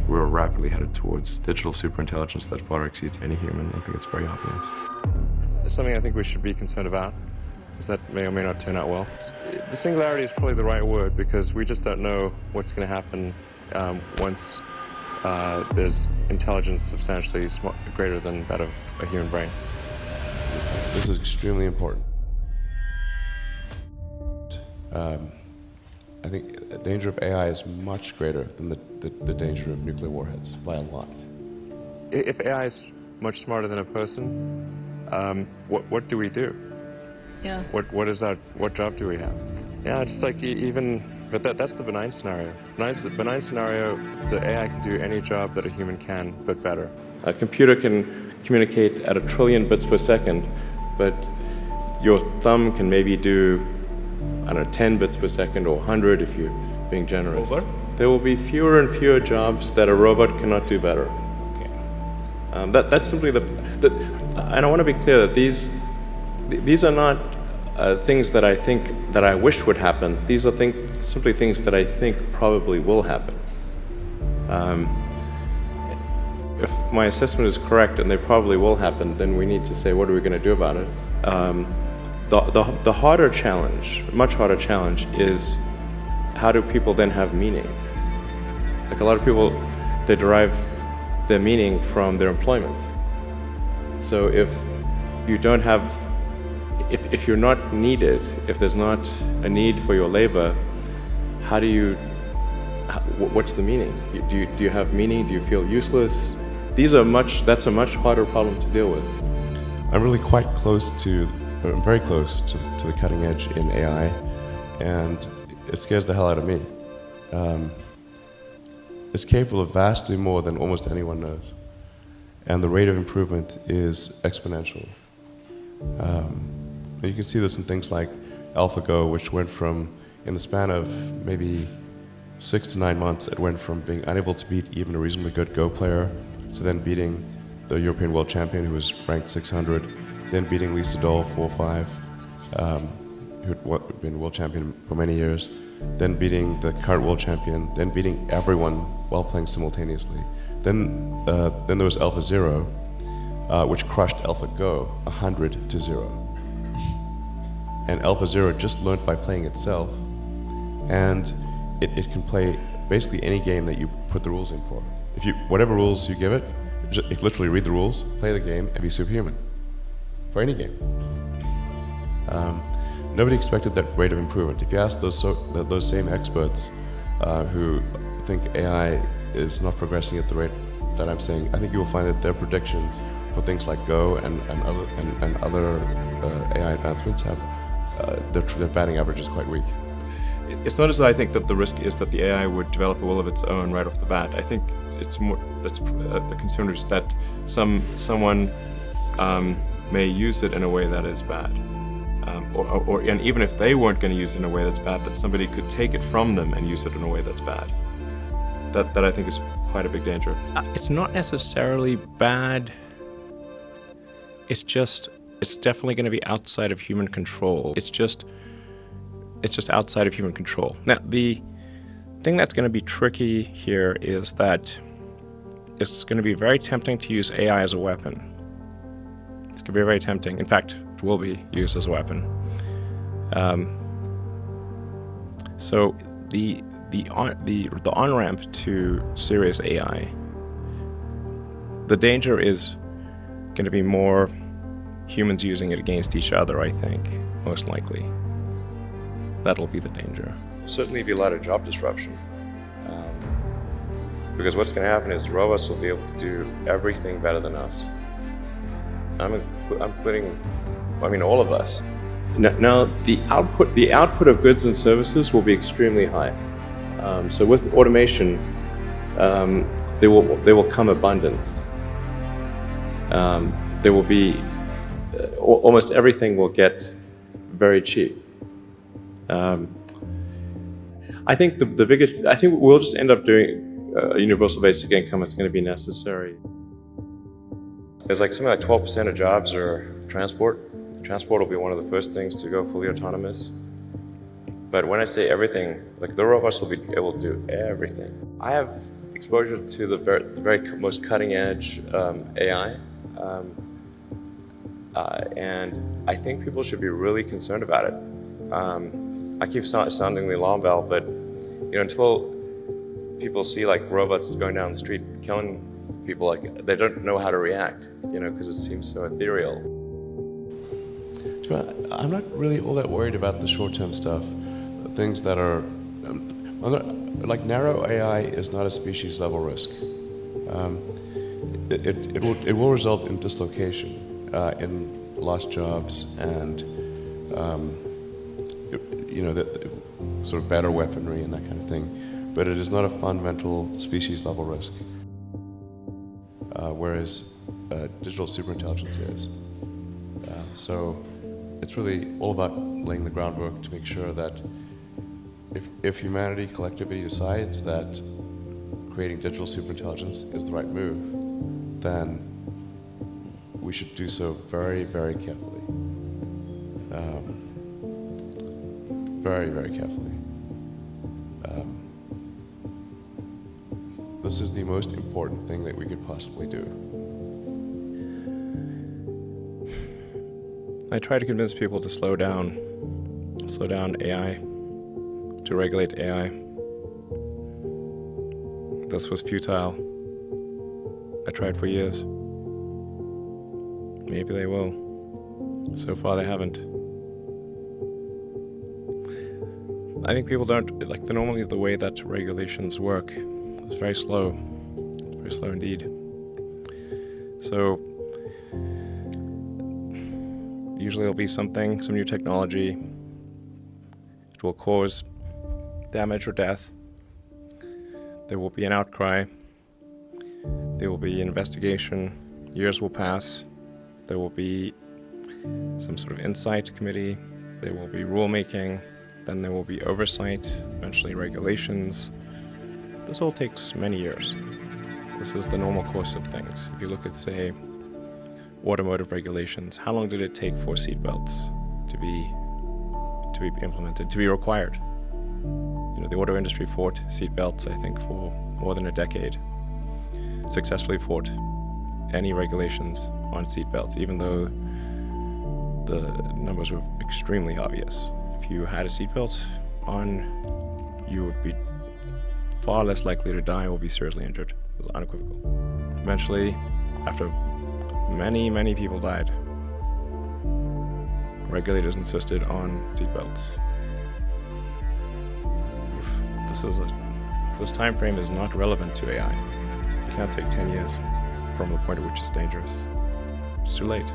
we're rapidly headed towards digital superintelligence that far exceeds any human. I think it's very obvious. There's something I think we should be concerned about, is that may or may not turn out well. The singularity is probably the right word, because we just don't know what's going to happen once there's intelligence substantially greater than that of a human brain. This is extremely important. I think the danger of AI is much greater than the danger of nuclear warheads, by a lot. If AI is much smarter than a person, what do we do? Yeah. What job do we have? Yeah, just like but that's the benign scenario. The benign scenario, the AI can do any job that a human can, but better. A computer can communicate at 1 trillion bits per second, but your thumb can maybe do, I don't know, 10 bits per second or 100 if you're being generous. Over? There will be fewer and fewer jobs that a robot cannot do better. Okay. That's simply and I want to be clear that these are not things that I think that I wish would happen. These are simply things that I think probably will happen. If my assessment is correct and they probably will happen, then we need to say, what are we going to do about it? The harder challenge, much harder challenge, is how do people then have meaning? Like a lot of people, they derive their meaning from their employment. So if you don't have, if you're not needed, if there's not a need for your labor, what's the meaning? Do you have meaning? Do you feel useless? That's a much harder problem to deal with. I'm really I'm very close to the cutting edge in AI, and it scares the hell out of me. It's capable of vastly more than almost anyone knows, and the rate of improvement is exponential. You can see this in things like AlphaGo, which went from, in the span of maybe 6 to 9 months, it went from being unable to beat even a reasonably good Go player to then beating the European world champion, who was ranked 600, then beating Lee Sedol 4-5, who'd been world champion for many years, then beating the current world champion, then beating everyone while playing simultaneously. Then there was AlphaZero, which crushed AlphaGo 100-0. And AlphaZero just learned by playing itself, and it can play basically any game that you put the rules in for. Whatever rules you give it, literally read the rules, play the game, and be superhuman. For any game. Nobody expected that rate of improvement. If you ask those same experts who think AI is not progressing at the rate that I'm saying, I think you will find that their predictions for things like Go and other AI advancements have their batting average is quite weak. It's not as though I think that the risk is that the AI would develop a will of its own right off the bat. I think it's more the concern is that someone may use it in a way that is bad, and even if they weren't going to use it in a way that's bad, that somebody could take it from them and use it in a way that's bad. That I think is quite a big danger. It's not necessarily bad. It's definitely going to be outside of human control. It's just outside of human control. Now, the thing that's going to be tricky here is that it's going to be very tempting to use AI as a weapon. It's going to be very tempting. In fact, it will be used as a weapon. So the on-ramp to serious AI, the danger is going to be more humans using it against each other, I think, most likely. That'll be the danger. There'll certainly be a lot of job disruption. Because what's going to happen is robots will be able to do everything better than us. I'm including, all of us. Now, the output of goods and services will be extremely high. So with automation, there will come abundance. There will be almost everything will get very cheap. I think I think we'll just end up doing a universal basic income. It's going to be necessary. There's like something like 12% of jobs are transport. Transport will be one of the first things to go fully autonomous. But when I say everything, like the robots will be able to do everything. I have exposure to the very most cutting edge AI. And I think people should be really concerned about it. I keep sounding the alarm bell, but until people see like robots going down the street killing people, like they don't know how to react, because it seems so ethereal. I'm not really all that worried about the short-term stuff. Things that are, like narrow AI is not a species-level risk. It will result in dislocation, in lost jobs, and that sort of better weaponry and that kind of thing. But it is not a fundamental species-level risk, whereas digital superintelligence is. So it's really all about laying the groundwork to make sure that if humanity collectively decides that creating digital superintelligence is the right move, then we should do so very, very carefully. Very, very carefully. This is the most important thing that we could possibly do. I try to convince people to slow down AI, to regulate AI. This was futile. I tried for years. Maybe they will. So far they haven't. I think people don't, normally the way that regulations work is very slow. It's very slow indeed. So usually there'll be some new technology. It will cause damage or death. There will be an outcry. There will be an investigation. Years will pass. There will be some sort of insight committee. There will be rulemaking. Then there will be oversight, eventually regulations. This all takes many years. This is the normal course of things. If you look at, say, automotive regulations, how long did it take for seatbelts to be implemented, to be required? The auto industry fought seatbelts, I think, for more than a decade. Successfully fought any regulations on seatbelts, even though the numbers were extremely obvious. If you had a seatbelt on, you would be far less likely to die or be seriously injured. It was unequivocal. Eventually, after many, many people died, regulators insisted on seatbelts. This time frame is not relevant to AI. You can't take 10 years from the point at which it's dangerous. It's too late.